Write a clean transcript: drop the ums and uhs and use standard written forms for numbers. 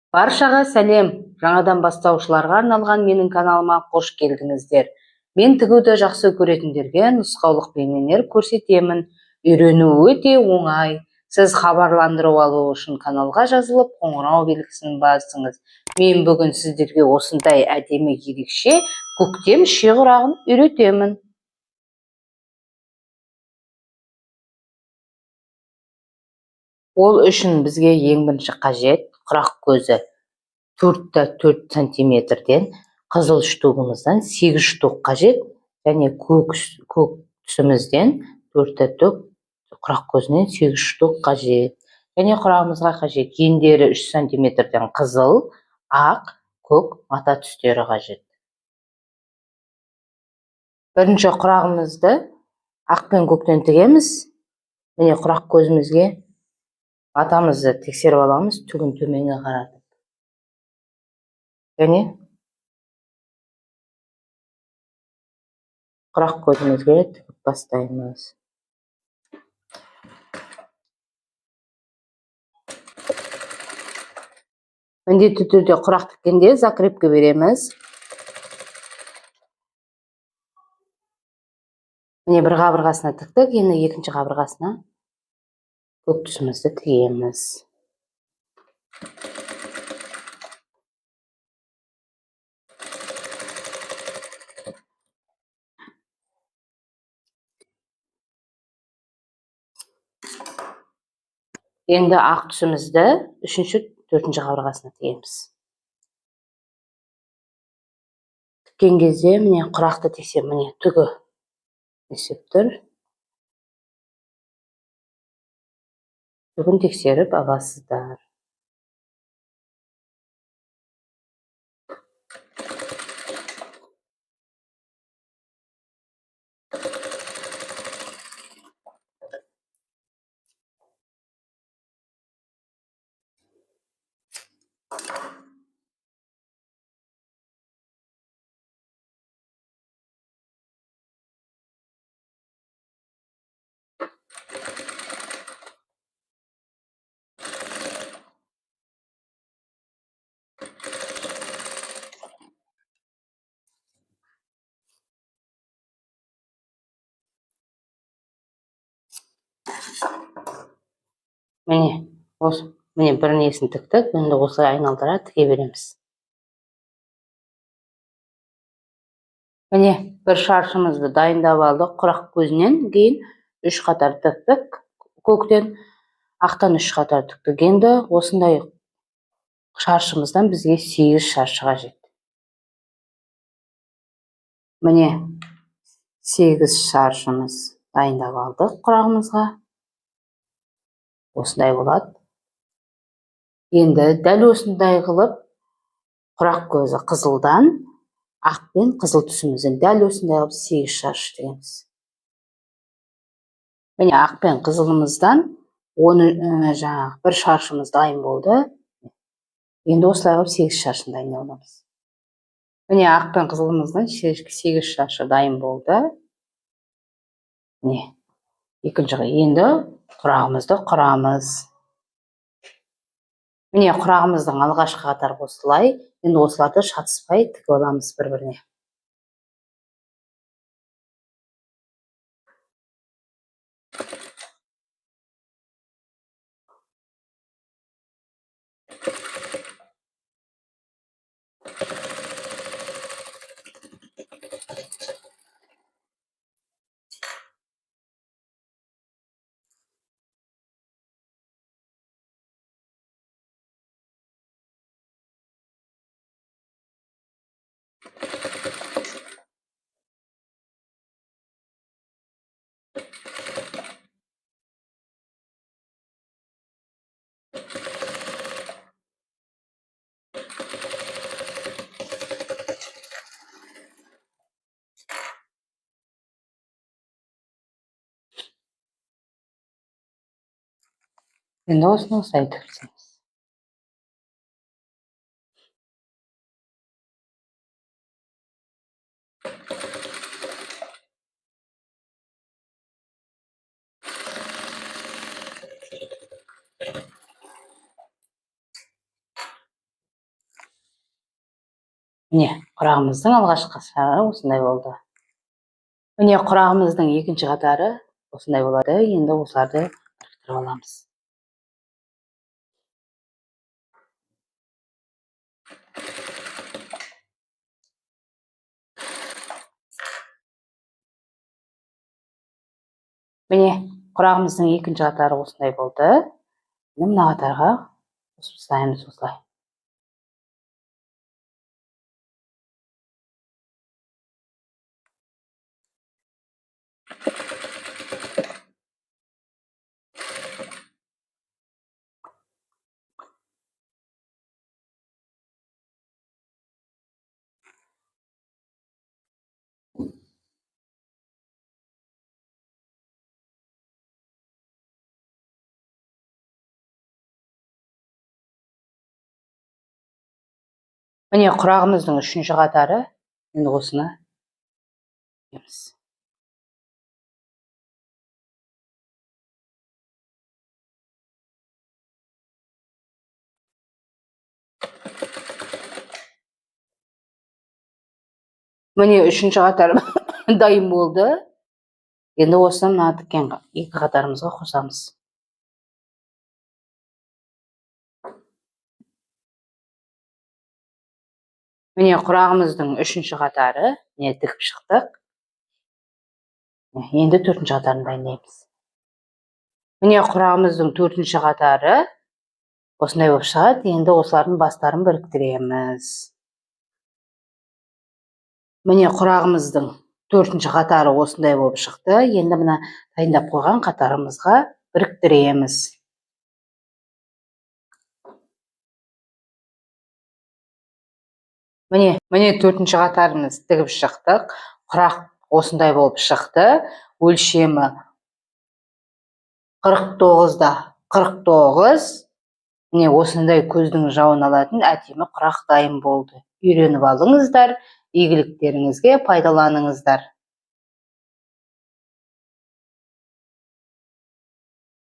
Баршаға сәлем. Жаңадан бастаушыларға арналған менің каналыма қош келдіңіздер. Мен тігуді жақсы көретіндерге нұсқаулық пенменер көрсетемін. Үйрену өте оңай. Сіз хабарландыру алу үшін каналға жазылып, қоңырау белгісін басыңыз. Мен бүгін сіздерге осындай әдемі ерекше көктем шиқұрағын үйретемін. Ол үшін бізге ең бірінші қажет құрақ көзі. 4-4 сантиметрден, қызыл штугымыздан 8 штук қажет, және көк түсімізден 4-4 құрақ көзінен 8 штук қажет. Және құрағымызға қажет ендері 3 сантиметрден қызыл, ақ, көк мата түстері қажет. Бірінші құрағымызды ақ пен көктен тігеміз. Міне құрақ көзімізге матамызды тексеріп аламыз, түгін төменге қаратып. Және құрақ көзімізге тігіп бастаймыз. Міндетті түрде құрақ тіккенде закрепка береміз. Міне бір қабырғасына тіктік, енді екінші қабырғасына көк түсімізді тігеміз. Енді ақ түсімізді үшінші, төртінші қабырғасына тігеміз. Тіккен кезде міне құрақты тексер, міне түгі есеп тұр. Түгін тексеріп аласыздар. Міне бір несін тіктік, енді осылай айналдыра тіге береміз. Міне бір шаршымызды дайындап алдық. Құрақ көзінен кейін 3 қатар тіктік, көктен ақтан 3 қатар тіктік. Енді осындай шаршымыздан бізге 8 шаршы қажет. Міне 8 шаршымыз дайындап алдық құрағымызға. Осындай болады. Енді дәл осындай қылып құрақ көзі қызылдан ақ пен қызыл түсімізден дәл осындай қылып 8 шаршы тігеміз. Міне ақ пен қызылымыздан бір шаршымыз дайын болды. Енді осылай қылып 8 шаршын дайындаймыз. Міне ақ пен қызылымыздан 8 шаршы дайын болды. Міне екінші енді құрағымызды құрамыз. Міне құрағымыздың алғашқы қатар осылай. Енді осыларды шатыспай тігіп аламыз бір-біріне. Енді осыны осылай тігеміз. Міне құрағымыздың алғашқы қатары осындай болды. Міне құрағымыздың екінші қатары осындай болады. Енді осыларды біріктіріп аламыз. Міне құрағымыздың екінші қатары осындай болды. Мына қатарға қосып тастаймыз осылай. Міне құрағымыздың үшінші қатары. Енді осыны қоямыз. Міне үшінші қатар дайын болды. Енді осыны мына тіккен екі қатарымызға қосамыз. Міне құрағымыздың үшінші қатары, міне тігіп шықтық. Енді төртінші қатарын дайындаймыз. Міне құрағымыздың төртінші қатары осындай болып шығады. Енді осылардың бастарын біріктіреміз. Міне құрағымыздың төртінші қатары осындай болып шықты. Енді мына дайындап қойған қатарымызға біріктіреміз. Міне төртінші қатарымыз тігіп шықтық. Құрақ осындай болып шықты. Өлшемі 49-да 49. Міне осындай көздің жауын алатын әдемі құрақ дайын болды. Үйреніп алыңыздар, игіліктеріңізге пайдаланыңыздар.